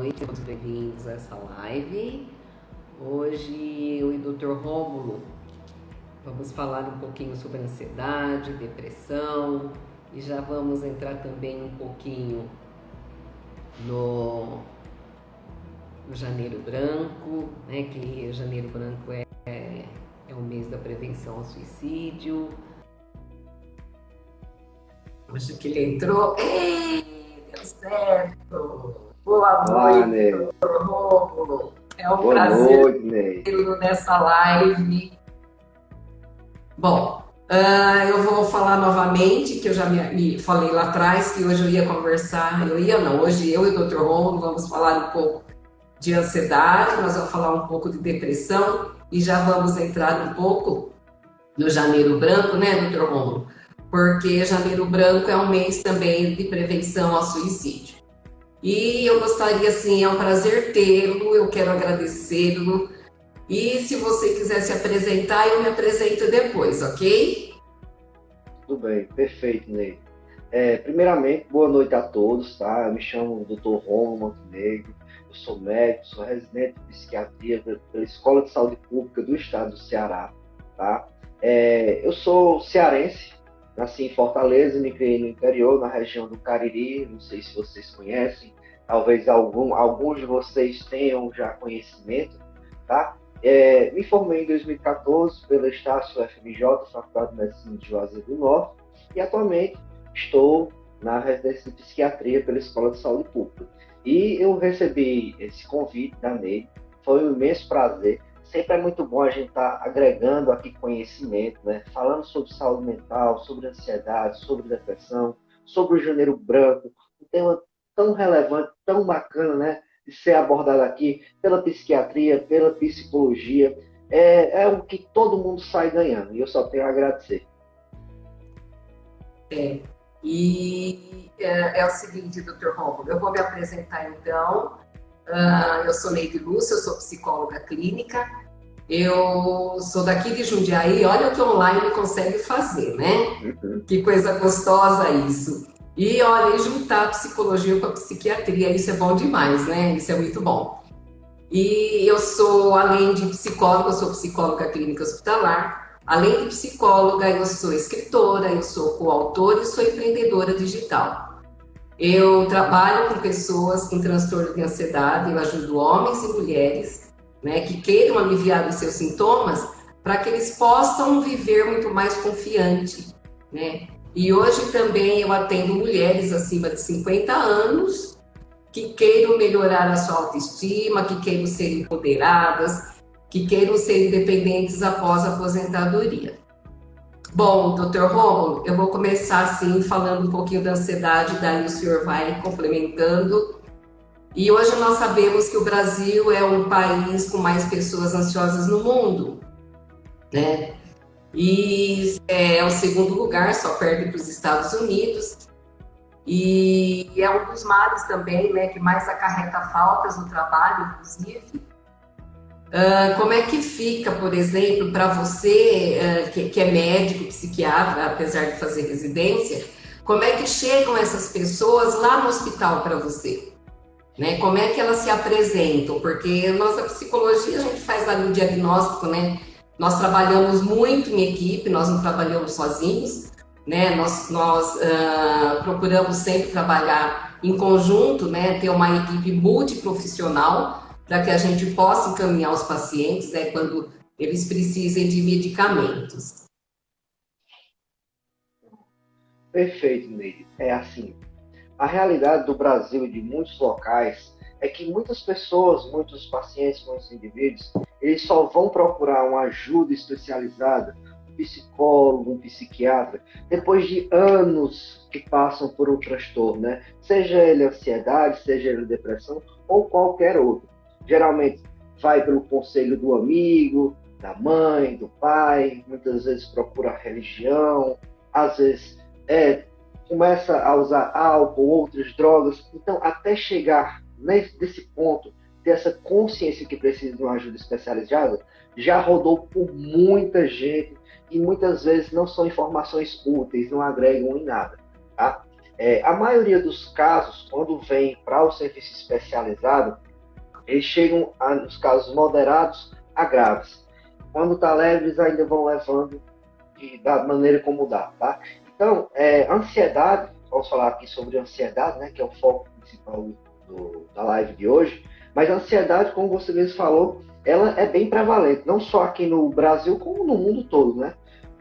noite, todos bem-vindos a essa live. Hoje eu e o Dr. Rômulo vamos falar um pouquinho sobre ansiedade, depressão e já vamos entrar também um pouquinho no Janeiro Branco, né? Que o Janeiro Branco é o mês da prevenção ao suicídio. Hoje que ele entrou, deu certo! Boa noite, Dr. Rômulo! É um prazer tê-lo nessa live. Bom, eu vou falar novamente, que eu já me falei lá atrás, que hoje eu ia conversar, hoje eu e o Dr. Rômulo vamos falar um pouco de ansiedade, nós vamos falar um pouco de depressão e já vamos entrar um pouco no Janeiro Branco, né, Dr. Rômulo? Porque Janeiro Branco é um mês também de prevenção ao suicídio. E eu gostaria, assim, é um prazer tê-lo, eu quero agradecê-lo. E se você quiser se apresentar, eu me apresento depois, ok? Tudo bem, perfeito, Ney. Primeiramente, boa noite a todos, tá? Eu me chamo Dr. Rômulo Montenegro, eu sou médico, sou residente de psiquiatria pela Escola de Saúde Pública do Estado do Ceará, tá? Eu sou cearense, nasci em Fortaleza, me criei no interior, na região do Cariri, não sei se vocês conhecem, talvez alguns de vocês tenham já conhecimento, tá? Me formei em 2014 pela Estácio FMJ, Faculdade de Medicina de Juazeiro do Norte, e atualmente estou na residência de psiquiatria pela Escola de Saúde Pública. E eu recebi esse convite da Ney, foi um imenso prazer. Sempre é muito bom a gente estar agregando aqui conhecimento, né? Falando sobre saúde mental, sobre ansiedade, sobre depressão, sobre o Janeiro Branco, um tema tão relevante, tão bacana, né? De ser abordado aqui pela psiquiatria, pela psicologia. É o que todo mundo sai ganhando, e eu só tenho a agradecer. É o seguinte, Dr. Rômulo, eu vou me apresentar então. Eu sou Neide Lúcia, eu sou psicóloga clínica, eu sou daqui de Jundiaí, olha o que online consegue fazer, né? Que coisa gostosa isso. E olha, juntar a psicologia com a psiquiatria, isso é bom demais, né? Isso é muito bom. E eu sou, além de psicóloga, eu sou psicóloga clínica hospitalar, além de psicóloga, eu sou escritora, eu sou coautora e sou empreendedora digital. Eu trabalho com pessoas com transtorno de ansiedade, eu ajudo homens e mulheres, né, que queiram aliviar os seus sintomas para que eles possam viver muito mais confiante, né? E hoje também eu atendo mulheres acima de 50 anos que queiram melhorar a sua autoestima, que queiram ser empoderadas, que queiram ser independentes após a aposentadoria. Bom, Dr. Rômulo, eu vou começar assim falando um pouquinho da ansiedade, daí o senhor vai complementando. E hoje nós sabemos que o Brasil é um país com mais pessoas ansiosas no mundo, né? E é o segundo lugar, só perde para os Estados Unidos. E é um dos males também, né, que mais acarreta faltas no trabalho, inclusive. Como é que fica, por exemplo, para você, que é médico, psiquiatra, apesar de fazer residência, como é que chegam essas pessoas lá no hospital para você? Né? Como é que elas se apresentam? Porque nós da psicologia, a gente faz ali o diagnóstico, né? Nós trabalhamos muito em equipe, nós não trabalhamos sozinhos, né? Nós procuramos sempre trabalhar em conjunto, né? Ter uma equipe multiprofissional, para que a gente possa encaminhar os pacientes, né, quando eles precisem de medicamentos. Perfeito, Neide. É assim, a realidade do Brasil e de muitos locais é que muitas pessoas, muitos pacientes, muitos indivíduos, eles só vão procurar uma ajuda especializada, um psicólogo, um psiquiatra, depois de anos que passam por um transtorno, né? Seja ele ansiedade, seja ele depressão ou qualquer outro. Geralmente vai pelo conselho do amigo, da mãe, do pai, muitas vezes procura religião, às vezes começa a usar álcool, outras drogas. Então, até chegar nesse ponto, ter essa consciência que precisa de uma ajuda especializada, já rodou por muita gente e muitas vezes não são informações úteis, não agregam em nada. Tá? A maioria dos casos, quando vem para o serviço especializado, eles chegam nos casos moderados a graves. Quando está leve, eles ainda vão levando da maneira como dá, tá? Então, ansiedade, vamos falar aqui sobre ansiedade, né, que é o foco principal da live de hoje, mas a ansiedade, como você mesmo falou, ela é bem prevalente, não só aqui no Brasil, como no mundo todo, né?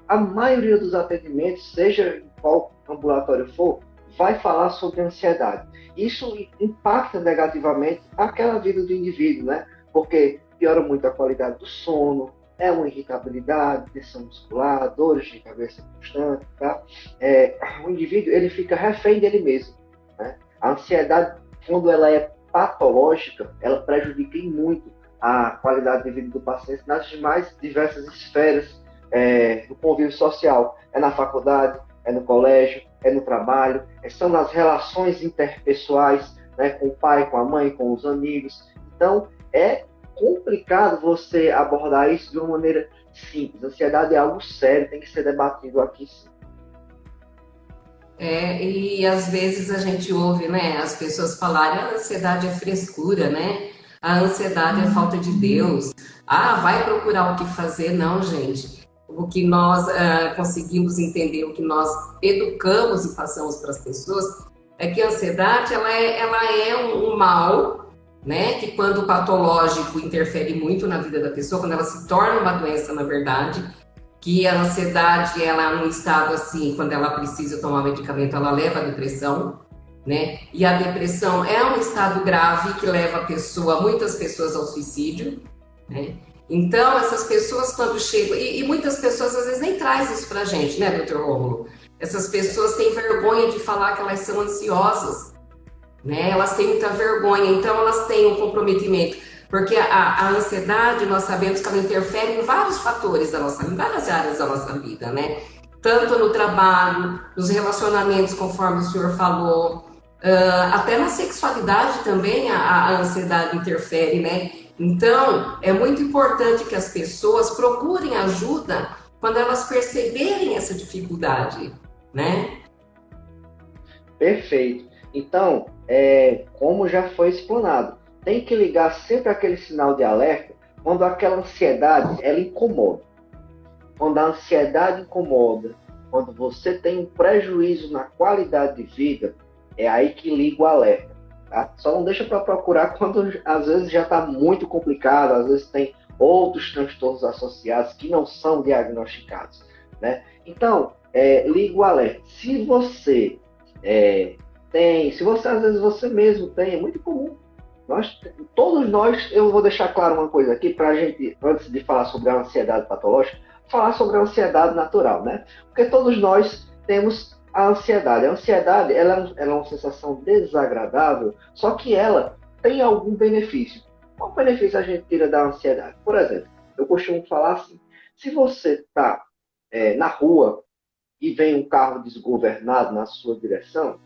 A maioria dos atendimentos, seja em qual ambulatório for, vai falar sobre ansiedade. Isso impacta negativamente aquela vida do indivíduo, né? Porque piora muito a qualidade do sono, uma irritabilidade, tensão muscular, dores de cabeça constante, tá? O indivíduo, ele fica refém dele mesmo, né? A ansiedade, quando ela é patológica, ela prejudica muito a qualidade de vida do paciente nas mais diversas esferas do convívio social. É na faculdade, é no colégio, é no trabalho, são nas relações interpessoais, né, com o pai, com a mãe, com os amigos. Então, é complicado você abordar isso de uma maneira simples. A ansiedade é algo sério, tem que ser debatido aqui sim. E às vezes a gente ouve, né, as pessoas falarem, a ansiedade é frescura, né? A ansiedade é falta de Deus. Vai procurar o que fazer. Não, gente. O que nós conseguimos entender, o que nós educamos e passamos para as pessoas, é que a ansiedade ela é um mal, né? Que quando o patológico interfere muito na vida da pessoa, quando ela se torna uma doença, na verdade, que a ansiedade, ela num estado assim, quando ela precisa tomar medicamento, ela leva à depressão, né? E a depressão é um estado grave que leva muitas pessoas ao suicídio, né? Então, essas pessoas quando chegam, e muitas pessoas às vezes nem trazem isso pra gente, né, doutor Rômulo? Essas pessoas têm vergonha de falar que elas são ansiosas, né? Elas têm muita vergonha, então elas têm um comprometimento. Porque a ansiedade, nós sabemos que ela interfere em vários fatores da nossa vida, em várias áreas da nossa vida, né? Tanto no trabalho, nos relacionamentos, conforme o senhor falou, até na sexualidade também a ansiedade interfere, né? Então, é muito importante que as pessoas procurem ajuda quando elas perceberem essa dificuldade, né? Perfeito. Então, como já foi explanado, tem que ligar sempre aquele sinal de alerta quando aquela ansiedade, ela incomoda. Quando a ansiedade incomoda, quando você tem um prejuízo na qualidade de vida, é aí que liga o alerta. Tá? Só não deixa para procurar quando às vezes já está muito complicado, às vezes tem outros transtornos associados que não são diagnosticados, né? Então, liga o alerta. Se você às vezes você mesmo tem, é muito comum. Todos nós, eu vou deixar claro uma coisa aqui para a gente, antes de falar sobre a ansiedade patológica, falar sobre a ansiedade natural, né? Porque todos nós temos a ansiedade. A ansiedade, ela é uma sensação desagradável, só que ela tem algum benefício. Qual benefício a gente tira da ansiedade? Por exemplo, eu costumo falar assim, se você está na rua e vem um carro desgovernado na sua direção,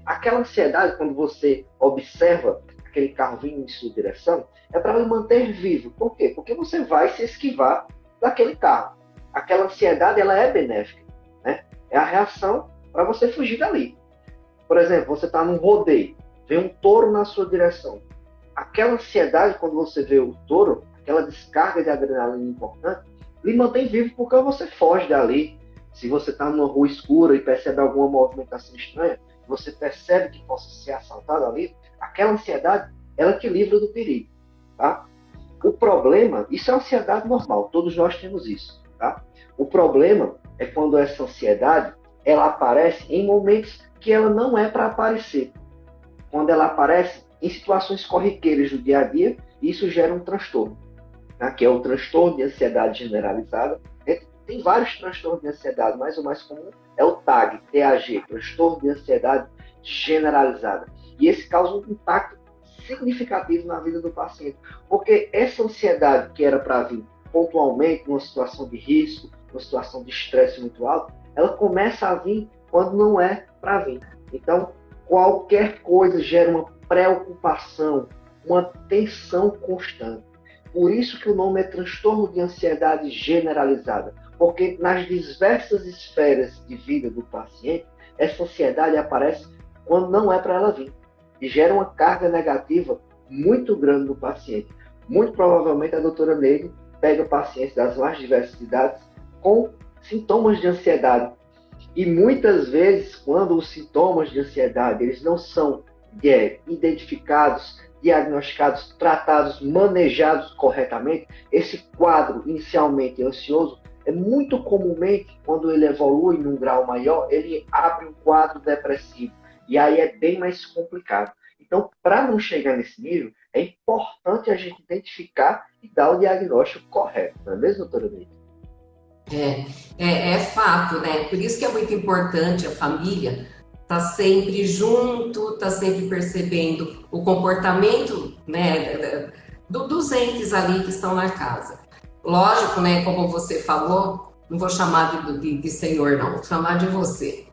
aquela ansiedade, quando você observa aquele carro vindo em sua direção, é para lhe manter vivo. Por quê? Porque você vai se esquivar daquele carro. Aquela ansiedade, ela é benéfica, né? É a reação para você fugir dali. Por exemplo, você está num rodeio, vem um touro na sua direção. Aquela ansiedade, quando você vê o touro, aquela descarga de adrenalina importante, lhe mantém vivo porque você foge dali. Se você está numa rua escura e percebe alguma movimentação estranha, você percebe que possa ser assaltado ali, aquela ansiedade, ela te livra do perigo, tá? O problema, isso é ansiedade normal, todos nós temos isso, tá? O problema é quando essa ansiedade, ela aparece em momentos que ela não é para aparecer. Quando ela aparece em situações corriqueiras do dia a dia, isso gera um transtorno, né? Que é o transtorno de ansiedade generalizada. Tem vários transtornos de ansiedade, mas o mais comum é o TAG, TAG, transtorno de ansiedade generalizada. E esse causa um impacto significativo na vida do paciente, porque essa ansiedade que era para vir pontualmente, numa situação de risco, numa situação de estresse muito alto, ela começa a vir quando não é para vir. Então, qualquer coisa gera uma preocupação, uma tensão constante. Por isso que o nome é transtorno de ansiedade generalizada, porque nas diversas esferas de vida do paciente, essa ansiedade aparece quando não é para ela vir e gera uma carga negativa muito grande no paciente. Muito provavelmente a doutora Neide pega pacientes das mais diversas idades com sintomas de ansiedade. E muitas vezes, quando os sintomas de ansiedade eles não são identificados, diagnosticados, tratados, manejados corretamente, esse quadro inicialmente ansioso é muito comumente, quando ele evolui num grau maior, ele abre um quadro depressivo. E aí é bem mais complicado. Então, para não chegar nesse nível, é importante a gente identificar e dar o diagnóstico correto. Não é mesmo, doutora Neide? É fato, né? Por isso que é muito importante a família estar sempre junto, estar sempre percebendo o comportamento, né, dos entes ali que estão na casa. Lógico, né, como você falou, não vou chamar de senhor, não, vou chamar de você.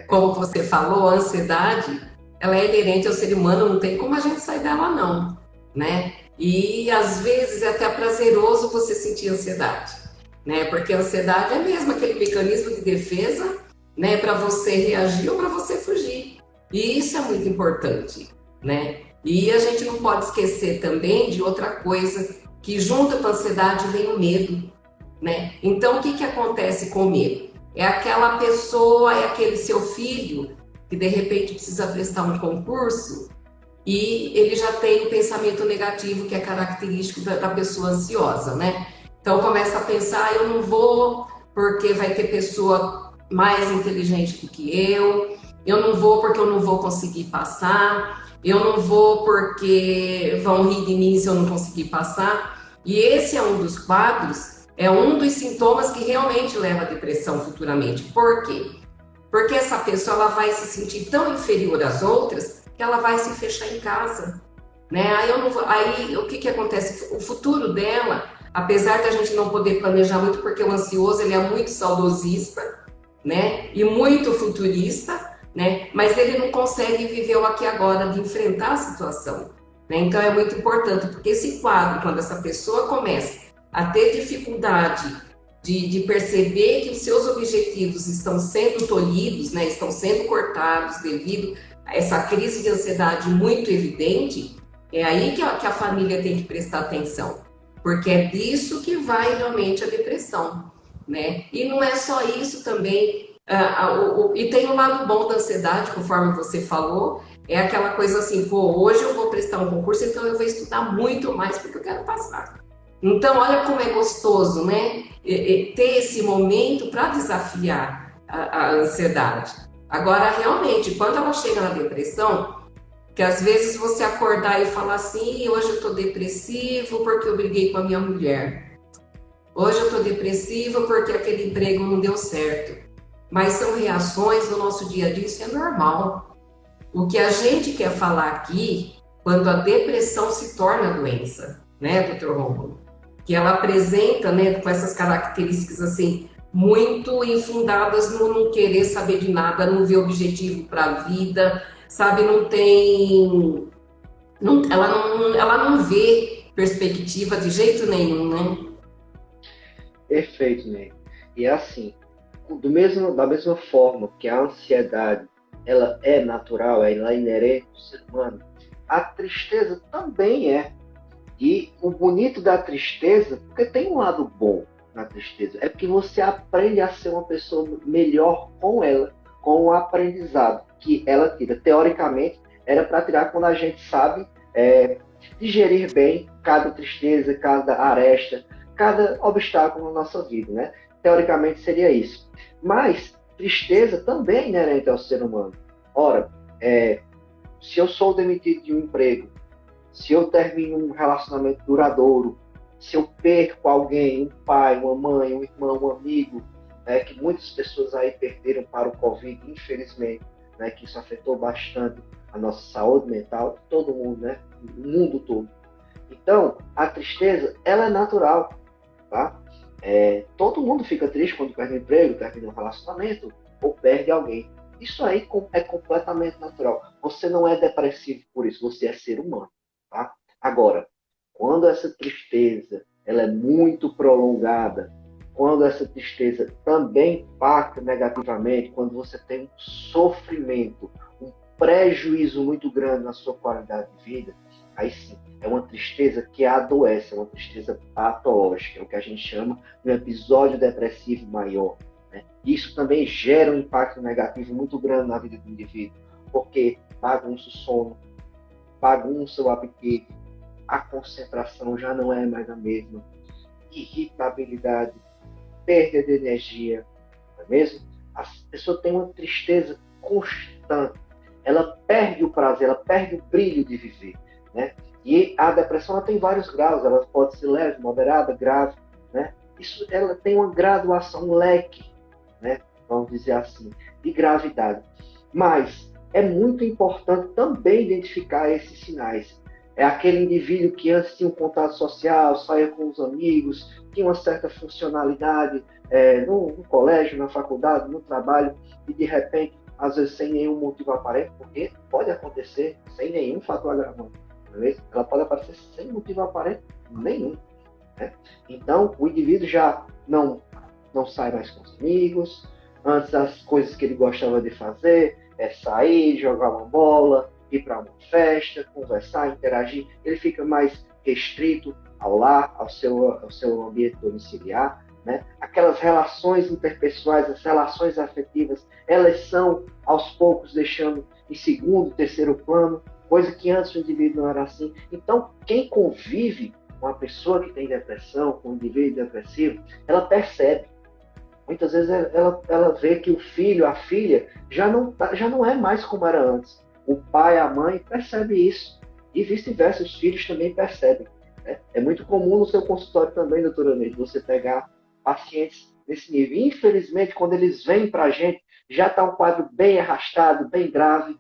Como você falou, a ansiedade, ela é inerente ao ser humano, não tem como a gente sair dela, não, né? E às vezes é até prazeroso você sentir ansiedade, né? Porque a ansiedade é mesmo aquele mecanismo de defesa, né, para você reagir ou para você fugir. E isso é muito importante, né? E a gente não pode esquecer também de outra coisa, que junto com a ansiedade vem o medo, né? Então, o que acontece com o medo? É aquela pessoa, é aquele seu filho que de repente precisa prestar um concurso e ele já tem um pensamento negativo que é característico da pessoa ansiosa, né? Então começa a pensar, eu não vou porque vai ter pessoa mais inteligente do que eu não vou porque eu não vou conseguir passar, eu não vou porque vão rir de mim se eu não conseguir passar. E esse é um dos quadros, é um dos sintomas que realmente leva à depressão futuramente. Por quê? Porque essa pessoa ela vai se sentir tão inferior às outras que ela vai se fechar em casa, né? Aí o que acontece? O futuro dela, apesar da gente não poder planejar muito, porque o ansioso ele é muito saudosista, né? E muito futurista, né? Mas ele não consegue viver o aqui e agora, de enfrentar a situação, né? Então é muito importante, porque esse quadro, quando essa pessoa começa a ter dificuldade de perceber que os seus objetivos estão sendo tolhidos, né? Estão sendo cortados devido a essa crise de ansiedade muito evidente, é aí que a família tem que prestar atenção, porque é disso que vai realmente a depressão, né? E não é só isso também, e tem o lado bom da ansiedade, conforme você falou, é aquela coisa assim, pô, hoje eu vou prestar um concurso, então eu vou estudar muito mais porque eu quero passar. Então, olha como é gostoso, né? Ter esse momento para desafiar a ansiedade. Agora, realmente, quando ela chega na depressão, que às vezes você acordar e falar assim, hoje eu tô depressivo porque eu briguei com a minha mulher. Hoje eu tô depressivo porque aquele emprego não deu certo. Mas são reações do nosso dia a dia, isso é normal. O que a gente quer falar aqui, quando a depressão se torna doença, né, doutor Rômulo? Que ela apresenta, né, com essas características assim, muito infundadas no não querer saber de nada, não ver objetivo para a vida, sabe, não tem, ela não vê perspectiva de jeito nenhum, né? Perfeito, Ney. E é assim, da mesma forma que a ansiedade ela é natural, ela é inerente ao ser humano, a tristeza também é. E o bonito da tristeza, porque tem um lado bom na tristeza, é que você aprende a ser uma pessoa melhor com ela, com o aprendizado que ela tira. Teoricamente, era para tirar quando a gente sabe digerir bem cada tristeza, cada aresta, cada obstáculo na nossa vida, né? Teoricamente seria isso. Mas tristeza também é inerente ao ser humano. Ora, se eu sou demitido de um emprego, se eu termino um relacionamento duradouro, se eu perco alguém, um pai, uma mãe, um irmão, um amigo, né, que muitas pessoas aí perderam para o Covid, infelizmente, né, que isso afetou bastante a nossa saúde mental, todo mundo, né, o mundo todo. Então, a tristeza, ela é natural, tá? Todo mundo fica triste quando perde um emprego, perde um relacionamento ou perde alguém. Isso aí é completamente natural. Você não é depressivo por isso, você é ser humano. Tá? Agora, Quando essa tristeza ela é muito prolongada, quando essa tristeza também impacta negativamente, quando você tem um sofrimento, um prejuízo muito grande na sua qualidade de vida, aí sim, é uma tristeza que adoece, é uma tristeza patológica, é o que a gente chama de um episódio depressivo maior. Né? Isso também gera um impacto negativo muito grande na vida do indivíduo, porque bagunça o sono, bagunça o apetite, a concentração já não é mais a mesma, irritabilidade, perda de energia, não é mesmo? A pessoa tem uma tristeza constante, ela perde o prazer, ela perde o brilho de viver, né? E a depressão ela tem vários graus, ela pode ser leve, moderada, grave, né? Isso, ela tem uma graduação, um leque, né? Vamos dizer assim, de gravidade. Mas é muito importante também identificar esses sinais. É aquele indivíduo que antes tinha um contato social, saía com os amigos, tinha uma certa funcionalidade no colégio, na faculdade, no trabalho, e de repente, às vezes sem nenhum motivo aparente, porque pode acontecer sem nenhum fator agravante, não é mesmo? Ela pode aparecer sem motivo aparente nenhum. Né? Então, o indivíduo já não sai mais com os amigos, antes as coisas que ele gostava de fazer é sair, jogar uma bola, ir para uma festa, conversar, interagir, ele fica mais restrito ao lar, ao seu ambiente domiciliar, né? Aquelas relações interpessoais, as relações afetivas, elas são, aos poucos, deixando em segundo, terceiro plano, coisa que antes o indivíduo não era assim. Então, quem convive com uma pessoa que tem depressão, com um indivíduo depressivo, ela percebe. Muitas vezes ela vê que o filho, a filha, já não é mais como era antes. O pai, a mãe percebe isso. E vice-versa, os filhos também percebem. Né? É muito comum no seu consultório também, doutora Neide, você pegar pacientes nesse nível. Infelizmente, quando eles vêm para a gente, já está um quadro bem arrastado, bem grave.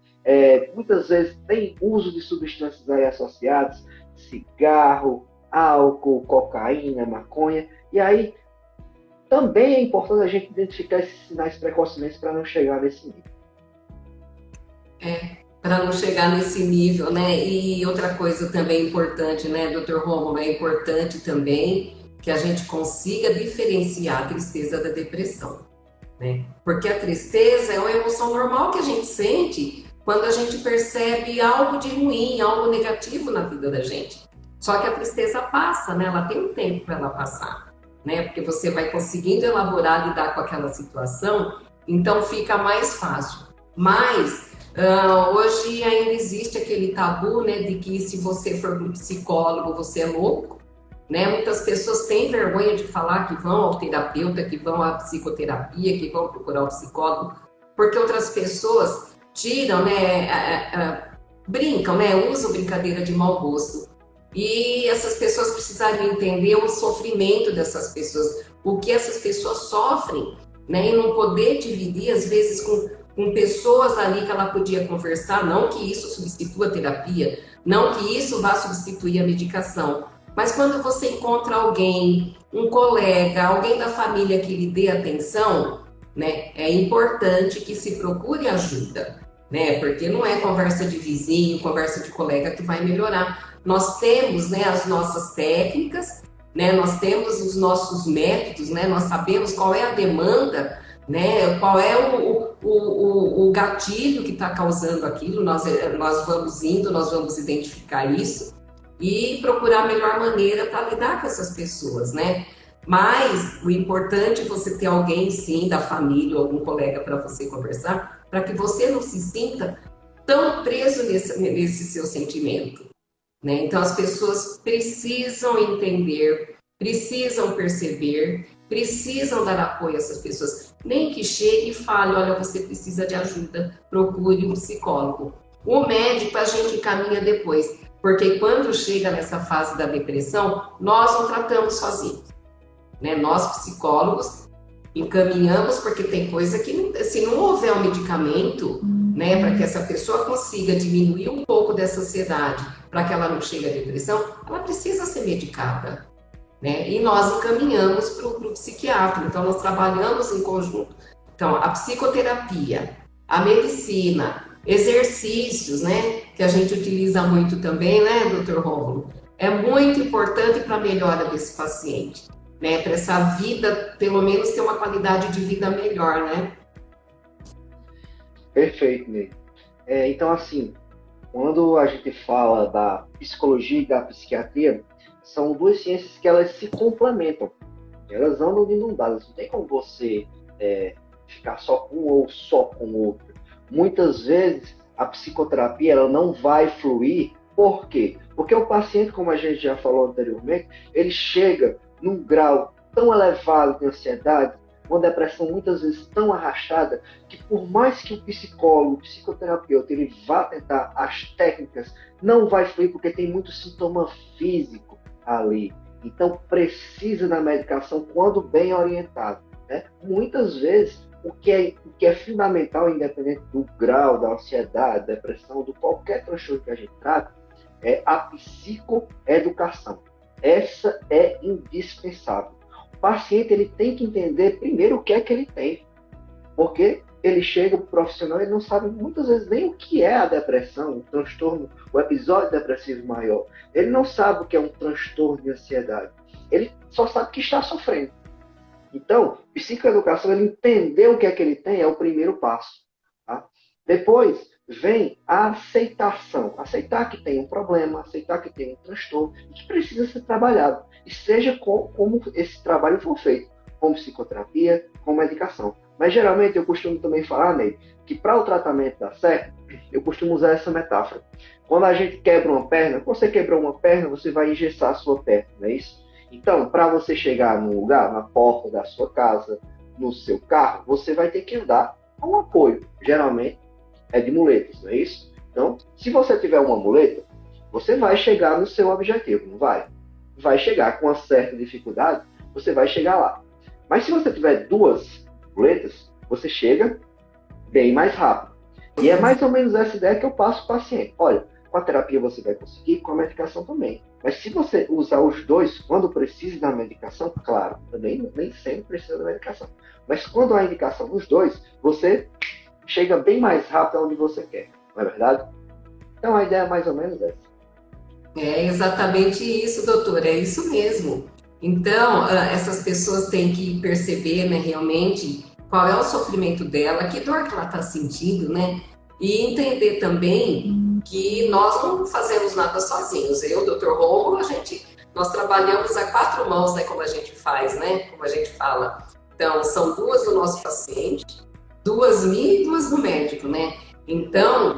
Muitas vezes tem uso de substâncias aí associadas, cigarro, álcool, cocaína, maconha. E aí, também é importante a gente identificar esses sinais precocemente para não chegar nesse nível. Para não chegar nesse nível, né? E outra coisa também importante, né, Dr. Rômulo, é importante também que a gente consiga diferenciar a tristeza da depressão, né? Porque a tristeza é uma emoção normal que a gente sente quando a gente percebe algo de ruim, algo negativo na vida da gente. Só que a tristeza passa, né? Ela tem um tempo para ela passar, né? Porque você vai conseguindo elaborar, lidar com aquela situação, então fica mais fácil. Mas hoje ainda existe aquele tabu, né, de que se você for um psicólogo, você é louco, né? Muitas pessoas têm vergonha de falar que vão ao terapeuta, que vão à psicoterapia, que vão procurar o psicólogo, porque outras pessoas tiram, né, brincam, né, usam brincadeira de mau gosto. E essas pessoas precisariam entender o sofrimento dessas pessoas, o que essas pessoas sofrem, né, e não poder dividir, às vezes, com pessoas ali que ela podia conversar, não que isso substitua a terapia, não que isso vá substituir a medicação, mas quando você encontra alguém, um colega, alguém da família que lhe dê atenção, né, é importante que se procure ajuda, né, porque não é conversa de vizinho, conversa de colega que vai melhorar. Nós temos, né, as nossas técnicas, né, nós temos os nossos métodos, né, nós sabemos qual é a demanda, né, qual é o gatilho que está causando aquilo, nós vamos identificar isso e procurar a melhor maneira para lidar com essas pessoas, né? Mas o importante é você ter alguém, sim, da família ou algum colega para você conversar, para que você não se sinta tão preso nesse seu sentimento, né? Então as pessoas precisam entender, precisam perceber, precisam dar apoio a essas pessoas. Nem que chegue e fale, olha, você precisa de ajuda, procure um psicólogo. O médico a gente encaminha depois, porque quando chega nessa fase da depressão, nós não tratamos sozinhos, né? Nós psicólogos encaminhamos, porque tem coisa que, se não houver um medicamento, né, para que essa pessoa consiga diminuir um pouco dessa ansiedade, para que ela não chegue à depressão, ela precisa ser medicada. Né? E nós encaminhamos para o psiquiatra, então nós trabalhamos em conjunto. Então, a psicoterapia, a medicina, exercícios, né, que a gente utiliza muito também, né, Dr. Rômulo? é muito importante para a melhora desse paciente, né? Para essa vida, pelo menos, ter uma qualidade de vida melhor, né? Perfeito, Ney. Então, assim, quando a gente fala da psicologia e da psiquiatria, são duas ciências que elas se complementam. Elas andam de mão dadas. Não tem como você ficar só com um ou só com o outro. Muitas vezes, a psicoterapia ela não vai fluir. Por quê? Porque o paciente, como a gente já falou anteriormente, ele chega num grau tão elevado de ansiedade, uma depressão muitas vezes tão arrastada, que por mais que o psicólogo, o psicoterapeuta, ele vá tentar as técnicas, não vai fluir porque tem muito sintoma físico ali. Então precisa da medicação quando bem orientado, né? Muitas vezes o que é fundamental, independente do grau da ansiedade, depressão, de qualquer transtorno que a gente trata, é a psicoeducação. Essa é indispensável. O paciente ele tem que entender primeiro o que é que ele tem, porque ele chega para o profissional e não sabe muitas vezes nem o que é a depressão, o transtorno, o episódio depressivo maior. Ele não sabe o que é um transtorno de ansiedade. Ele só sabe que está sofrendo. Então, psicoeducação, ele entender o que é que ele tem é o primeiro passo. Tá? Depois vem a aceitação. Aceitar que tem um problema, aceitar que tem um transtorno e que precisa ser trabalhado. E seja como esse trabalho for feito, com psicoterapia, com medicação. Mas geralmente eu costumo também falar, Ney, que para o tratamento dar certo, eu costumo usar essa metáfora. Quando a gente quebra uma perna, você quebrou uma perna, você vai engessar a sua perna, não é isso? Então, para você chegar num lugar, na porta da sua casa, no seu carro, você vai ter que andar com um apoio. Geralmente é de muletas, não é isso? Então, se você tiver uma muleta, você vai chegar no seu objetivo, não vai? Vai chegar com uma certa dificuldade, você vai chegar lá. Mas se você tiver duas muletas, você chega bem mais rápido. E é mais ou menos essa ideia que eu passo para o paciente. Olha, com a terapia você vai conseguir, com a medicação também. Mas se você usar os dois quando precisa da medicação, claro, também nem sempre precisa da medicação. Mas quando há indicação dos dois, você chega bem mais rápido onde você quer, não é verdade? Então a ideia é mais ou menos essa. É exatamente isso, doutor, é isso mesmo. Então, essas pessoas têm que perceber, né, realmente qual é o sofrimento dela, que dor que ela está sentindo, né? E entender também que nós não fazemos nada sozinhos. Eu, doutor Rômulo, nós trabalhamos a 4 mãos, né, como a gente faz, né? Como a gente fala. Então, são 2 do nosso paciente, 2 minhas e 2 do médico, né? Então,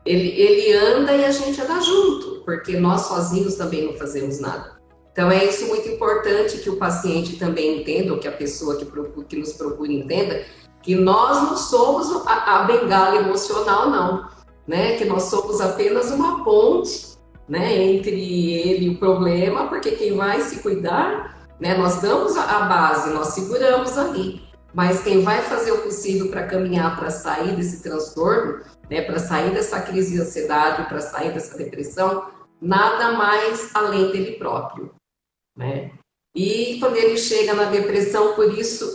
ele anda e a gente anda junto, porque nós sozinhos também não fazemos nada. Então, é isso muito importante que o paciente também entenda, ou que a pessoa que nos procura entenda, que nós não somos a bengala emocional, não, né? Que nós somos apenas uma ponte, né, entre ele e o problema, porque quem vai se cuidar, né, nós damos a base, nós seguramos ali, mas quem vai fazer o possível para caminhar, para sair desse transtorno, né, para sair dessa crise de ansiedade, para sair dessa depressão, nada mais além dele próprio, né? E quando ele chega na depressão, por isso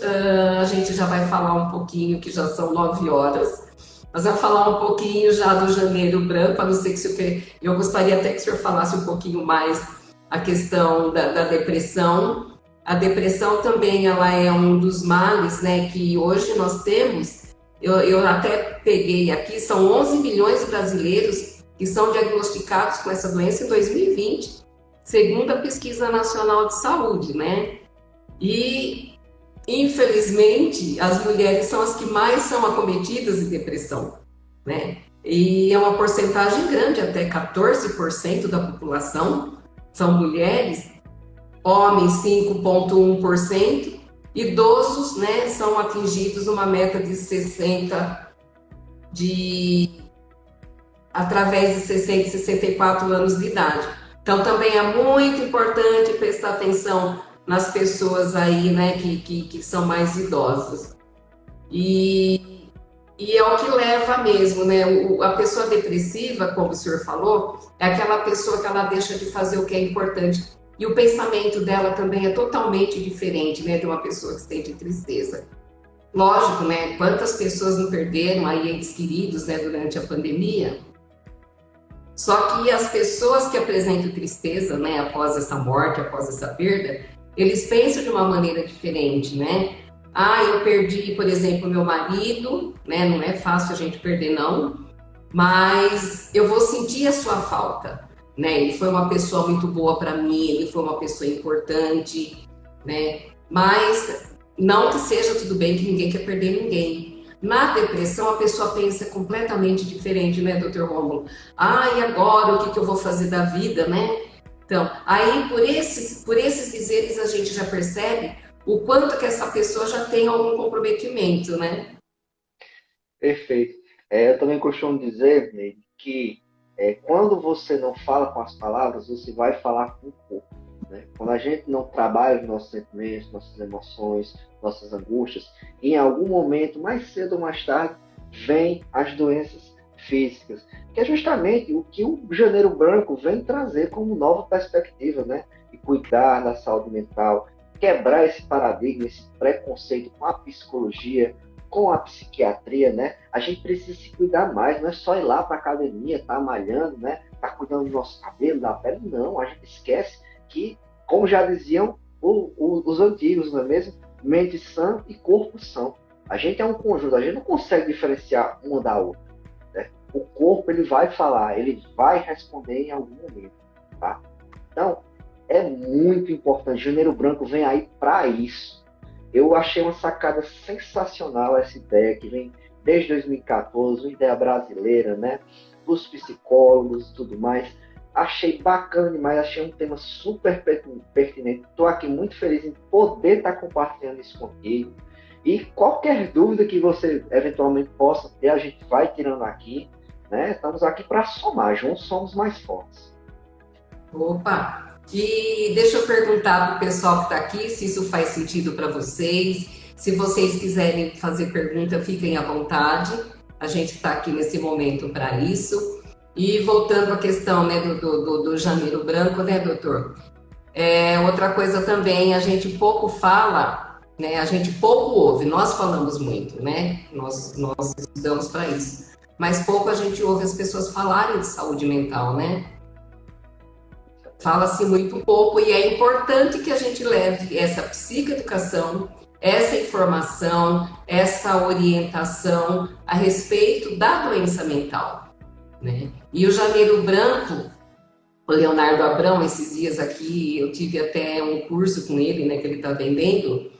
a gente já vai falar um pouquinho, que já são 9 horas, mas vai falar um pouquinho já do janeiro branco, a não ser que eu gostaria até que o senhor falasse um pouquinho mais a questão da depressão. A depressão também ela é um dos males, né, que hoje nós temos. Eu até peguei aqui, são 11 milhões de brasileiros que são diagnosticados com essa doença em 2020. Segundo a Pesquisa Nacional de Saúde, né? E, infelizmente, as mulheres são as que mais são acometidas de depressão, né? E é uma porcentagem grande, até 14% da população são mulheres, homens 5,1%, idosos, né, são atingidos uma meta de 60, através de 60 e 64 anos de idade. Então, também é muito importante prestar atenção nas pessoas aí, né, que são mais idosas. E é o que leva mesmo, né? A pessoa depressiva, como o senhor falou, é aquela pessoa que ela deixa de fazer o que é importante. E o pensamento dela também é totalmente diferente, né, de uma pessoa que sente tristeza. Lógico, né? Quantas pessoas não perderam aí entes queridos, né, durante a pandemia? Só que as pessoas que apresentam tristeza, né, após essa morte, após essa perda, eles pensam de uma maneira diferente, né? Ah, eu perdi, por exemplo, meu marido, né? Não é fácil a gente perder, não, mas eu vou sentir a sua falta, né? Ele foi uma pessoa muito boa para mim, ele foi uma pessoa importante, né? Mas não que seja tudo bem, que ninguém quer perder ninguém. Na depressão, a pessoa pensa completamente diferente, né, doutor Rômulo? Ah, e agora, o que eu vou fazer da vida, né? Então, aí, por esses dizeres, a gente já percebe o quanto que essa pessoa já tem algum comprometimento, né? Perfeito. Eu também costumo dizer, Neide, que quando você não fala com as palavras, você vai falar com o corpo. Né? Quando a gente não trabalha os nossos sentimentos, nossas emoções, nossas angústias, em algum momento, mais cedo ou mais tarde, vem as doenças físicas, que é justamente o que o Janeiro Branco vem trazer como nova perspectiva, né? E cuidar da saúde mental, quebrar esse paradigma, esse preconceito com a psicologia, com a psiquiatria, né? A gente precisa se cuidar mais, não é só ir lá para a academia, tá malhando, né? Tá cuidando do nosso cabelo, da pele, não. A gente esquece que, como já diziam os antigos, não é mesmo? Mente sã e corpo são. A gente é um conjunto, a gente não consegue diferenciar uma da outra. Né? O corpo, ele vai falar, ele vai responder em algum momento, tá? Então, é muito importante. Janeiro Branco vem aí para isso. Eu achei uma sacada sensacional essa ideia que vem desde 2014, uma ideia brasileira, né? Dos psicólogos e tudo mais. Achei bacana demais, achei um tema super pertinente. Estou aqui muito feliz em poder estar compartilhando isso contigo. E qualquer dúvida que você eventualmente possa ter, a gente vai tirando aqui, né? Estamos aqui para somar, juntos somos mais fortes. Opa! E deixa eu perguntar para o pessoal que está aqui se isso faz sentido para vocês. Se vocês quiserem fazer pergunta, fiquem à vontade. A gente está aqui nesse momento para isso. E voltando à questão, né, do Janeiro Branco, né, doutor? Outra coisa também, a gente pouco fala, né, a gente pouco ouve, nós falamos muito, né? Nós estudamos para isso. Mas pouco a gente ouve as pessoas falarem de saúde mental, né? Fala-se muito pouco e é importante que a gente leve essa psicoeducação, essa informação, essa orientação a respeito da doença mental, né? E o Janeiro Branco, o Leonardo Abrão, esses dias aqui, eu tive até um curso com ele, né, que ele está vendendo.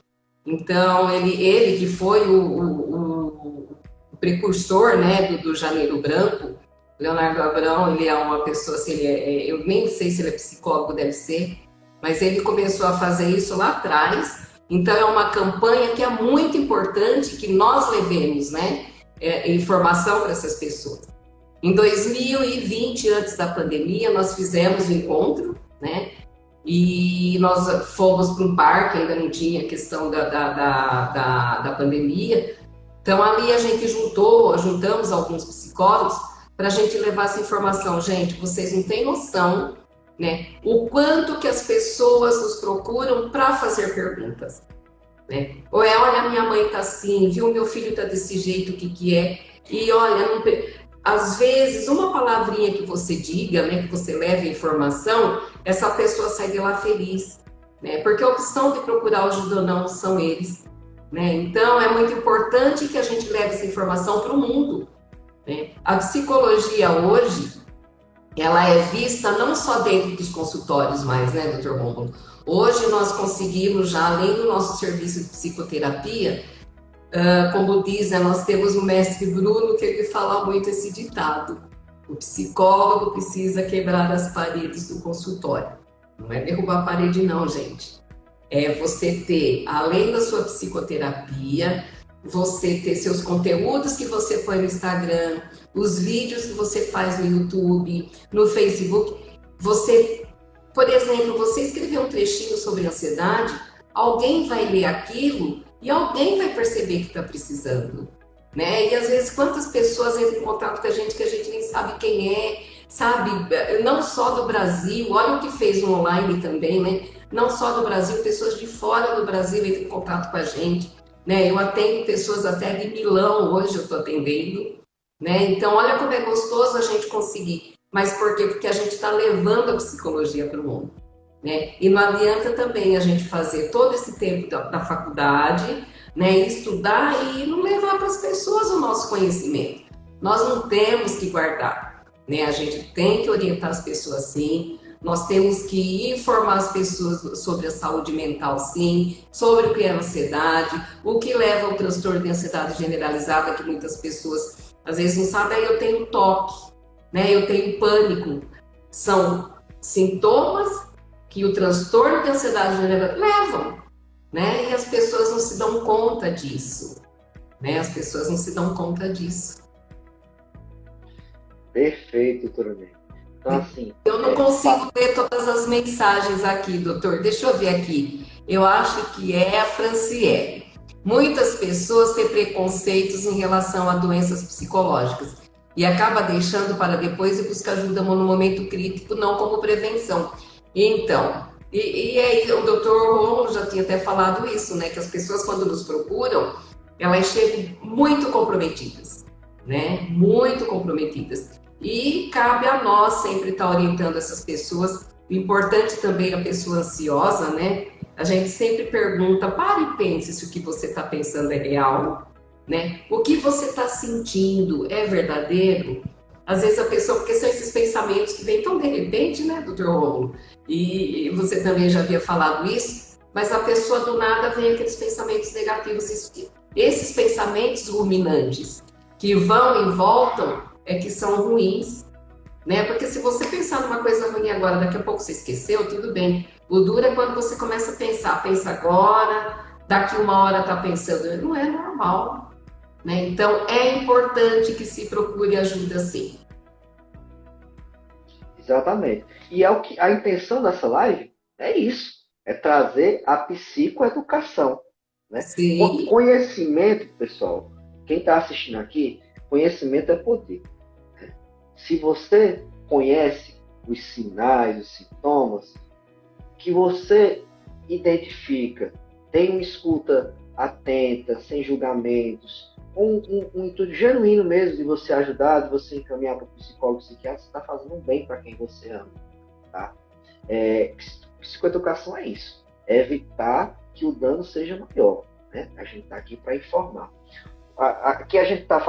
Então, ele que foi o precursor, né, do Janeiro Branco, Leonardo Abrão, ele é uma pessoa, assim, eu nem sei se ele é psicólogo, deve ser, mas ele começou a fazer isso lá atrás. Então, é uma campanha que é muito importante que nós levemos, né, informação para essas pessoas. Em 2020, antes da pandemia, nós fizemos um encontro, né, e nós fomos para um parque, ainda não tinha questão da pandemia. Então, ali a gente juntamos alguns psicólogos para a gente levar essa informação. Gente, vocês não têm noção, né, o quanto que as pessoas nos procuram para fazer perguntas, né? Ou olha, minha mãe tá assim, viu, meu filho tá desse jeito, o que que é? E olha, às vezes, uma palavrinha que você diga, né, que você leve a informação, essa pessoa sai de lá feliz, né? Porque a opção de procurar ajuda ou não são eles, né? Então, é muito importante que a gente leve essa informação para o mundo. A psicologia hoje, ela é vista não só dentro dos consultórios mais, né, doutor Rômulo? Hoje nós conseguimos já, além do nosso serviço de psicoterapia, como diz, né, nós temos o mestre Bruno, que ele fala muito esse ditado: o psicólogo precisa quebrar as paredes do consultório. Não é derrubar a parede não, gente. É você ter, além da sua psicoterapia, você ter seus conteúdos que você põe no Instagram, os vídeos que você faz no YouTube, no Facebook. Você, por exemplo, você escrever um trechinho sobre ansiedade, alguém vai ler aquilo e alguém vai perceber que está precisando, né? E às vezes quantas pessoas entram em contato com a gente que a gente nem sabe quem é, sabe? Não só do Brasil, olha o que fez no online também, né? Não só do Brasil, pessoas de fora do Brasil entram em contato com a gente. Né, eu atendo pessoas até de Milão, hoje eu estou atendendo, né? Então olha como é gostoso a gente conseguir. Mas por quê? Porque a gente está levando a psicologia para o mundo, né? E não adianta também a gente fazer todo esse tempo da faculdade, né, estudar e não levar para as pessoas o nosso conhecimento. Nós não temos que guardar, né? A gente tem que orientar as pessoas sim, nós temos que informar as pessoas sobre a saúde mental sim, sobre o que é ansiedade, o que leva ao transtorno de ansiedade generalizada, que muitas pessoas às vezes não sabem. Aí eu tenho toque, né? Eu tenho pânico. São sintomas que o transtorno de ansiedade generalizada levam, né? E as pessoas não se dão conta disso, né? As pessoas não se dão conta disso. Perfeito, doutora Ney. Então, assim... Eu não consigo ler todas as mensagens aqui, doutor. Deixa eu ver aqui. Eu acho que é a Franciele. Muitas pessoas têm preconceitos em relação a doenças psicológicas e acaba deixando para depois e busca ajuda no momento crítico, não como prevenção. Então, e aí o doutor Romulo já tinha até falado isso, né? Que as pessoas, quando nos procuram, elas chegam muito comprometidas, né? Muito comprometidas. E cabe a nós sempre estar orientando essas pessoas. O importante também a pessoa ansiosa, né? A gente sempre pergunta, pare e pense se o que você está pensando é real, né? O que você está sentindo é verdadeiro? Às vezes a pessoa, porque são esses pensamentos que vêm tão de repente, né, doutor Romulo? E você também já havia falado isso, mas a pessoa do nada vem aqueles pensamentos negativos. Esses pensamentos ruminantes que vão e voltam é que são ruins, né? Porque se você pensar numa coisa ruim agora, daqui a pouco você esqueceu, tudo bem. O duro é quando você começa a pensar, pensa agora, daqui uma hora tá pensando, não é normal, né? Então é importante que se procure ajuda sim. Exatamente. E é o que a intenção dessa live é isso, é trazer a psicoeducação, né? Sim. Conhecimento, pessoal, quem está assistindo aqui, conhecimento é poder. Se você conhece os sinais, os sintomas, que você identifica, tem uma escuta atenta, sem julgamentos, um intuito genuíno mesmo de você ajudar, de você encaminhar para o psicólogo, psiquiatra, você está fazendo um bem para quem você ama. Tá? Psicoeducação é isso, é evitar que o dano seja maior. Né? A gente está aqui para informar. Aqui a gente vai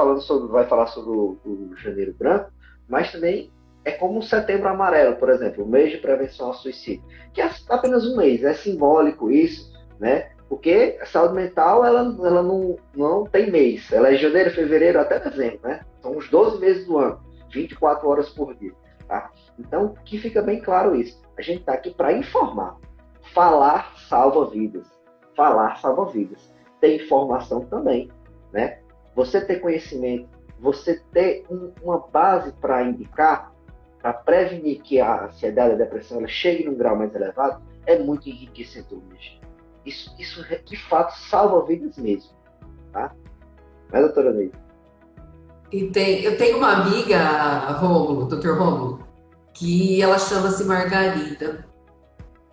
falar sobre o Janeiro Branco, mas também é como o Setembro Amarelo, por exemplo, o mês de prevenção ao suicídio, que é apenas um mês, é simbólico isso, né? Porque a saúde mental, ela não tem mês, ela é janeiro, fevereiro até dezembro, né? São os 12 meses do ano, 24 horas por dia, tá? Então, que fica bem claro isso, a gente está aqui para informar, falar salva vidas, ter informação também, né? Você ter conhecimento, você ter uma base para indicar, para prevenir que a ansiedade e a depressão ela chegue num grau mais elevado, é muito enriquecedor, gente. Isso de fato salva vidas mesmo, tá? Né, doutora Neide? Eu tenho uma amiga, Rômulo, doutor Rômulo, que ela chama-se Margarida.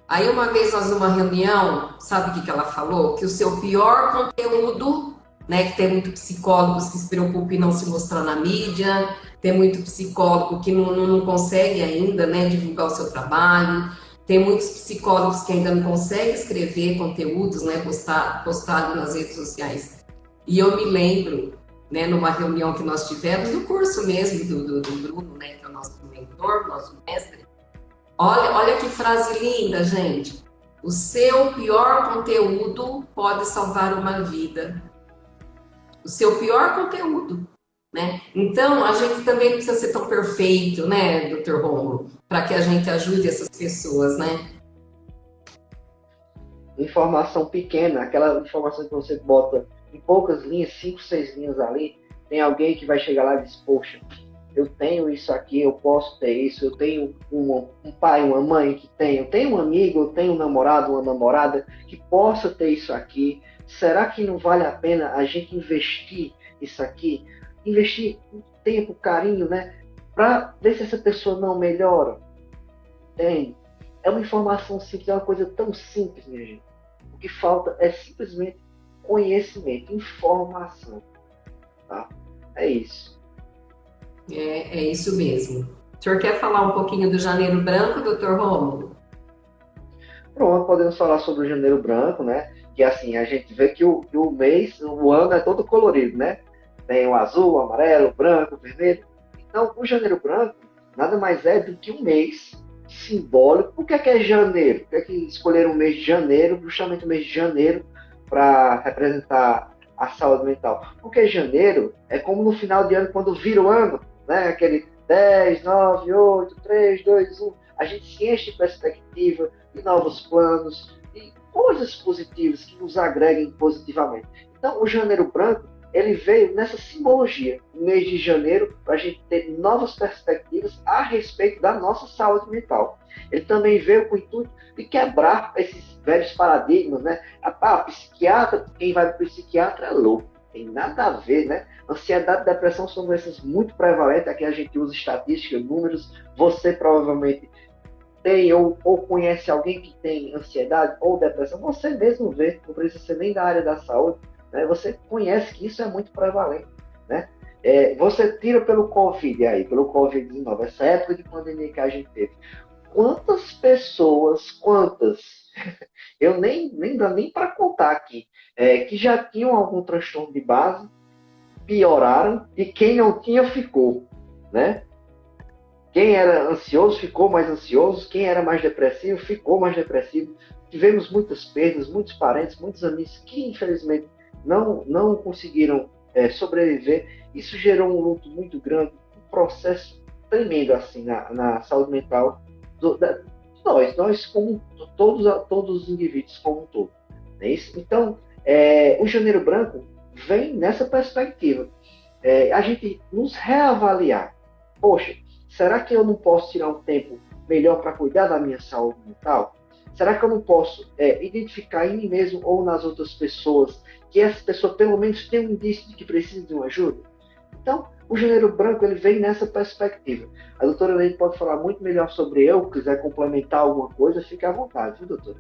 Aí uma vez nós numa reunião, sabe o que ela falou? Que o seu pior conteúdo, né, que tem muito psicólogos que se preocupam em não se mostrar na mídia, tem muito psicólogo que não consegue ainda, né, divulgar o seu trabalho, tem muitos psicólogos que ainda não conseguem escrever conteúdos, né, postado nas redes sociais. E eu me lembro, né, numa reunião que nós tivemos, no curso mesmo do Bruno, né, que é o nosso mentor, nosso mestre. Olha que frase linda, gente. O seu pior conteúdo pode salvar uma vida. O seu pior conteúdo, né? Então, a gente também não precisa ser tão perfeito, né, doutor Romulo, para que a gente ajude essas pessoas, né? Informação pequena, aquela informação que você bota em poucas linhas, 5, 6 linhas ali, tem alguém que vai chegar lá e diz, poxa, eu tenho isso aqui, eu posso ter isso, eu tenho um pai, uma mãe que tem, eu tenho um amigo, eu tenho um namorado, uma namorada que possa ter isso aqui. Será que não vale a pena a gente investir isso aqui? Investir tempo, carinho, né? Para ver se essa pessoa não melhora? Tem. É uma informação simples, é uma coisa tão simples, minha gente. O que falta é simplesmente conhecimento, informação. Tá? É isso. É isso mesmo. O senhor quer falar um pouquinho do Janeiro Branco, doutor Rômulo? Pronto, podemos falar sobre o Janeiro Branco, né? Que assim, a gente vê que o mês, o ano é todo colorido, né? Tem o azul, o amarelo, o branco, o vermelho. Então, o Janeiro Branco nada mais é do que um mês simbólico. Por que é janeiro? Por que é que escolheram o mês de janeiro, justamente o mês de janeiro, para representar a saúde mental? Porque janeiro é como no final de ano, quando vira o ano, né? Aquele 10, 9, 8, 3, 2, 1. A gente se enche de perspectiva, de novos planos, de coisas positivas que nos agreguem positivamente. Então, o Janeiro Branco, ele veio nessa simbologia, no mês de janeiro, para a gente ter novas perspectivas a respeito da nossa saúde mental. Ele também veio com o intuito de quebrar esses velhos paradigmas, né? Psiquiatra, quem vai para o psiquiatra é louco. Tem nada a ver, né? Ansiedade e depressão são doenças muito prevalentes. Aqui a gente usa estatísticas, números. Você provavelmente tem ou conhece alguém que tem ansiedade ou depressão. Você mesmo vê, não precisa ser nem da área da saúde. Né? Você conhece que isso é muito prevalente. Né? Você tira pelo Covid aí, pelo Covid-19, essa época de pandemia que a gente teve. Quantas pessoas, eu nem dá nem para contar aqui, que já tinham algum transtorno de base, pioraram, e quem não tinha ficou, né? Quem era ansioso ficou mais ansioso, quem era mais depressivo ficou mais depressivo. Tivemos muitas perdas, muitos parentes, muitos amigos que infelizmente não conseguiram sobreviver. Isso gerou um luto muito grande, um processo tremendo assim na saúde mental nós como todos os indivíduos como um todo. É isso? Então, o Janeiro Branco vem nessa perspectiva. A gente nos reavaliar. Poxa, será que eu não posso tirar um tempo melhor para cuidar da minha saúde mental? Será que eu não posso identificar em mim mesmo ou nas outras pessoas que essa pessoa pelo menos tem um indício de que precisa de uma ajuda? Então, o Janeiro Branco ele vem nessa perspectiva. A doutora Leite pode falar muito melhor sobre eu, quiser complementar alguma coisa, fique à vontade, viu, doutora?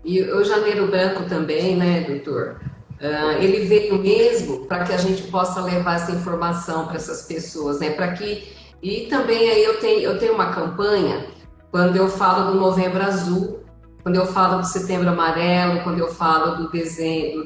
E o Janeiro Branco também, né, doutor? Ele veio mesmo para que a gente possa levar essa informação para essas pessoas, né? E também aí eu tenho uma campanha quando eu falo do Novembro Azul, quando eu falo do Setembro Amarelo, quando eu falo do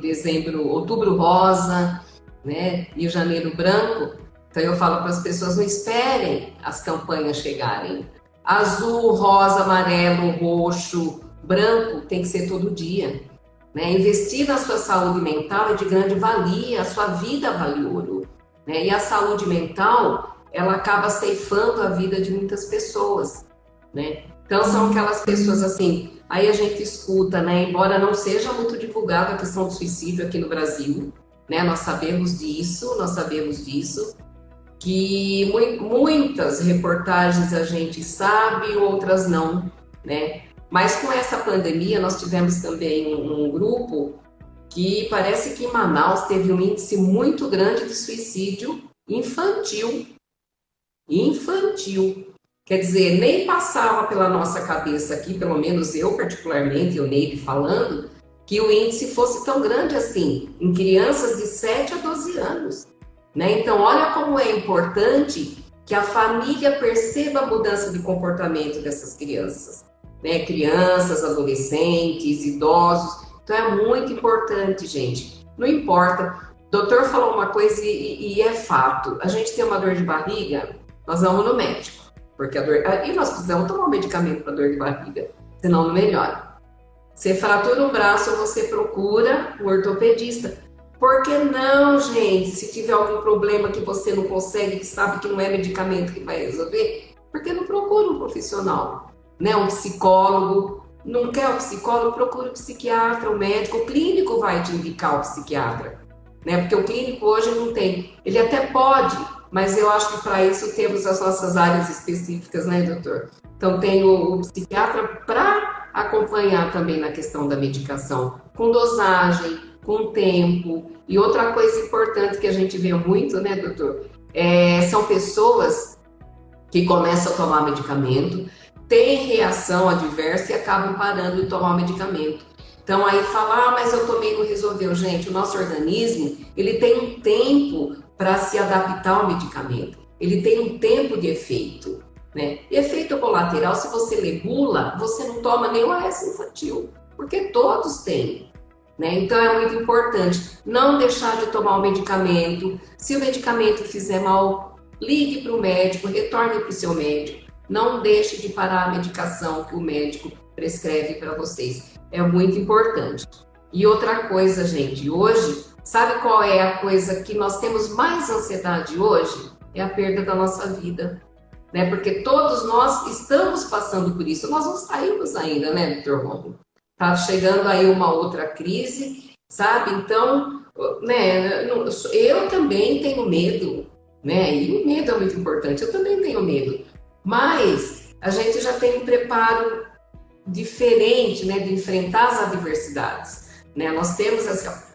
dezembro, Outubro Rosa, né? E o Janeiro Branco. Então eu falo para as pessoas, não esperem as campanhas chegarem. Azul, rosa, amarelo, roxo, branco tem que ser todo dia. Né? Investir na sua saúde mental é de grande valia, a sua vida vale ouro. Né? E a saúde mental, ela acaba ceifando a vida de muitas pessoas. Né? Então são aquelas pessoas assim, aí a gente escuta, né? Embora não seja muito divulgada a questão do suicídio aqui no Brasil, né? Nós sabemos disso, que muitas reportagens a gente sabe, outras não, né? Mas com essa pandemia nós tivemos também um grupo que parece que em Manaus teve um índice muito grande de suicídio infantil. Quer dizer, nem passava pela nossa cabeça aqui, pelo menos eu particularmente, o Neide falando, que o índice fosse tão grande assim, em crianças de 7 a 12 anos. Né? Então, olha como é importante que a família perceba a mudança de comportamento dessas crianças. Né? Crianças, adolescentes, idosos. Então, é muito importante, gente. Não importa. O doutor falou uma coisa e é fato. A gente tem uma dor de barriga, nós vamos no médico. Porque e nós precisamos tomar um medicamento para dor de barriga, senão não melhora. Você fratura o braço, você procura o ortopedista. Por que não, gente? Se tiver algum problema que você não consegue, que sabe que não é medicamento que vai resolver, por que não procura um profissional? Né? Um psicólogo. Não quer o psicólogo? Procura o psiquiatra, o médico. O clínico vai te indicar o psiquiatra. Né? Porque o clínico hoje não tem. Ele até pode, mas eu acho que para isso temos as nossas áreas específicas, né, doutor? Então tem o psiquiatra para acompanhar também na questão da medicação, com dosagem, com tempo. E outra coisa importante que a gente vê muito, né, doutor? São pessoas que começam a tomar medicamento, têm reação adversa e acabam parando de tomar o medicamento. Então aí fala, mas eu tomei e não resolveu. Gente, o nosso organismo, ele tem um tempo para se adaptar ao medicamento. ele tem um tempo de efeito, né? E efeito colateral, se você lê bula, você não toma nem o AS infantil, porque todos têm, né? Então é muito importante não deixar de tomar o medicamento. Se o medicamento fizer mal, ligue para o médico, retorne para o seu médico. Não deixe de parar a medicação que o médico prescreve para vocês. É muito importante. E outra coisa, gente, hoje, sabe qual é a coisa que nós temos mais ansiedade hoje? É a perda da nossa vida, né? Porque todos nós estamos passando por isso. Nós não saímos ainda, né, doutor Romulo? Tá chegando aí uma outra crise, sabe? Então, né, eu também tenho medo, né? E o medo é muito importante, eu também tenho medo. Mas a gente já tem um preparo diferente, né, de enfrentar as adversidades, né? Nós temos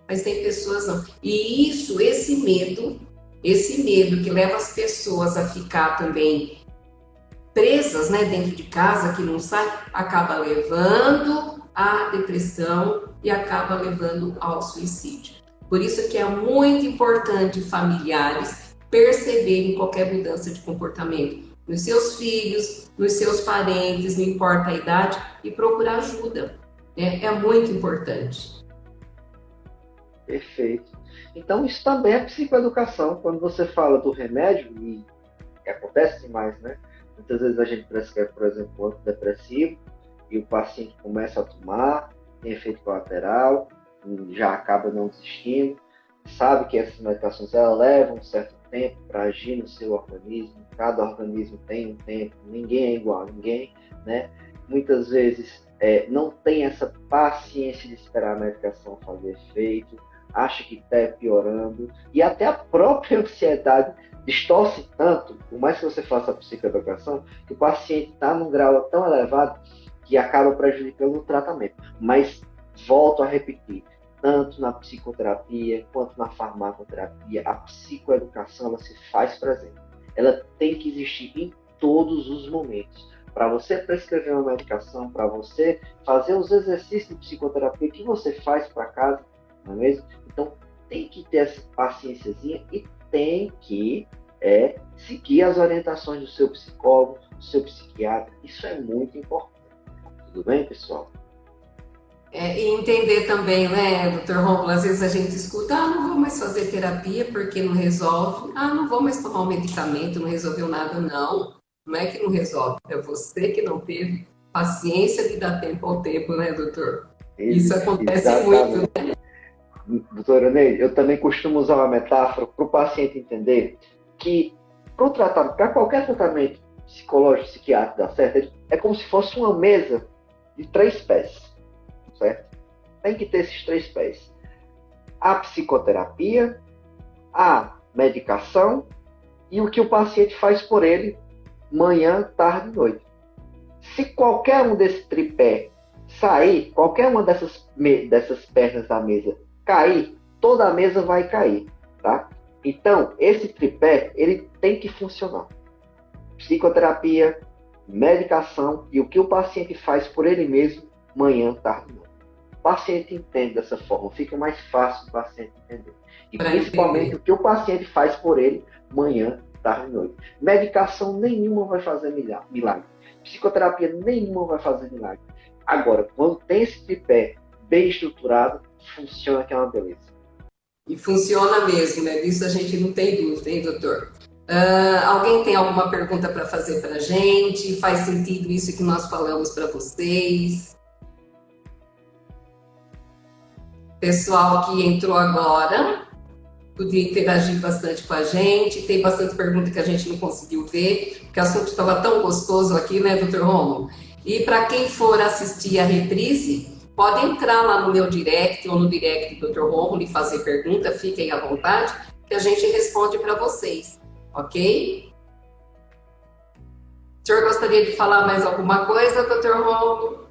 mas tem pessoas não. E isso, esse medo que leva as pessoas a ficar também presas, né, dentro de casa, que não sai, acaba levando à depressão e acaba levando ao suicídio. Por isso que é muito importante familiares perceberem qualquer mudança de comportamento nos seus filhos, nos seus parentes, não importa a idade, e procurar ajuda, né? É muito importante. Perfeito. Então, isso também é psicoeducação. Quando você fala do remédio, e acontece demais, né? Muitas vezes a gente prescreve, por exemplo, um antidepressivo, e o paciente começa a tomar, tem efeito colateral, já acaba não desistindo, sabe que essas medicações elas levam um certo tempo para agir no seu organismo, cada organismo tem um tempo, ninguém é igual a ninguém, né? Muitas vezes não tem essa paciência de esperar a medicação fazer efeito, acha que está piorando, e até a própria ansiedade distorce tanto, por mais que você faça a psicoeducação, que o paciente está num grau tão elevado que acaba prejudicando o tratamento. Mas, volto a repetir, tanto na psicoterapia quanto na farmacoterapia, a psicoeducação ela se faz presente. Ela tem que existir em todos os momentos. Para você prescrever uma medicação, para você fazer os exercícios de psicoterapia que você faz para casa, não é mesmo? Então, tem que ter essa paciênciazinha e tem que seguir as orientações do seu psicólogo, do seu psiquiatra. Isso é muito importante. Tudo bem, pessoal? E entender também, né, doutor Romulo, às vezes a gente escuta, não vou mais fazer terapia porque não resolve, não vou mais tomar um medicamento, não resolveu nada, não. Não é que não resolve, é você que não teve paciência de dar tempo ao tempo, né, doutor? Isso acontece muito, né? Doutora Neide, eu também costumo usar uma metáfora para o paciente entender que para qualquer tratamento psicológico, psiquiátrico dar certo, é como se fosse uma mesa de 3 pés, certo? Tem que ter esses 3 pés. A psicoterapia, a medicação e o que o paciente faz por ele manhã, tarde e noite. Se qualquer um desse tripé sair, qualquer uma dessas pernas da mesa cair, toda a mesa vai cair, tá? Então, esse tripé, ele tem que funcionar. Psicoterapia, medicação e o que o paciente faz por ele mesmo, manhã, tarde e noite. O paciente entende dessa forma, fica mais fácil o paciente entender. E principalmente o que o paciente faz por ele, manhã, tarde e noite. Medicação nenhuma vai fazer milagre. Psicoterapia nenhuma vai fazer milagre. Agora, quando tem esse tripé bem estruturado, funciona que é uma beleza. E funciona mesmo, né? Disso a gente não tem dúvida, hein, doutor? Alguém tem alguma pergunta para fazer para a gente? Faz sentido isso que nós falamos para vocês? Pessoal que entrou agora, podia interagir bastante com a gente. Tem bastante pergunta que a gente não conseguiu ver, porque o assunto estava tão gostoso aqui, né, doutor Romulo? E para quem for assistir a reprise, pode entrar lá no meu direct ou no direct do Dr. Romulo e fazer pergunta, fiquem à vontade, que a gente responde para vocês, ok? O senhor gostaria de falar mais alguma coisa, Dr. Romulo?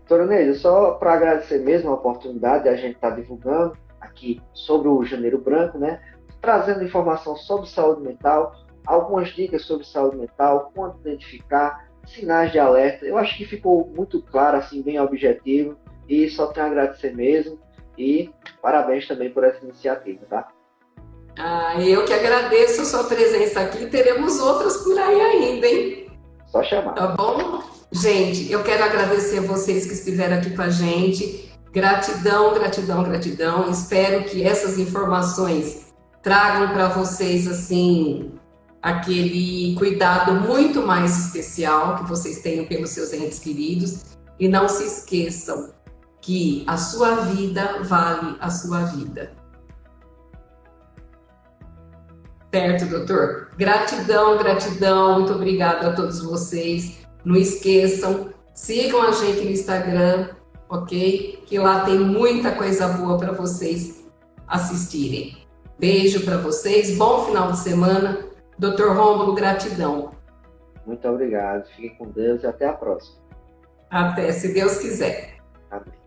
Doutora Neide, só para agradecer mesmo a oportunidade de a gente estar divulgando aqui sobre o Janeiro Branco, né? Trazendo informação sobre saúde mental, algumas dicas sobre saúde mental, como identificar, sinais de alerta. Eu acho que ficou muito claro, assim, bem objetivo, e só tenho a agradecer mesmo, e parabéns também por essa iniciativa, tá? Eu que agradeço a sua presença aqui. Teremos outras por aí ainda, hein? Só chamar. Tá bom? Gente, eu quero agradecer a vocês que estiveram aqui com a gente. Gratidão, gratidão, gratidão. Espero que essas informações tragam para vocês, assim, aquele cuidado muito mais especial que vocês tenham pelos seus entes queridos. E não se esqueçam que a sua vida vale a sua vida. Certo, doutor? Gratidão, gratidão. Muito obrigada a todos vocês. Não esqueçam, sigam a gente no Instagram, ok? Que lá tem muita coisa boa para vocês assistirem. Beijo para vocês, bom final de semana. Dr. Rômulo, gratidão. Muito obrigado, fiquem com Deus e até a próxima. Até, se Deus quiser. Amém.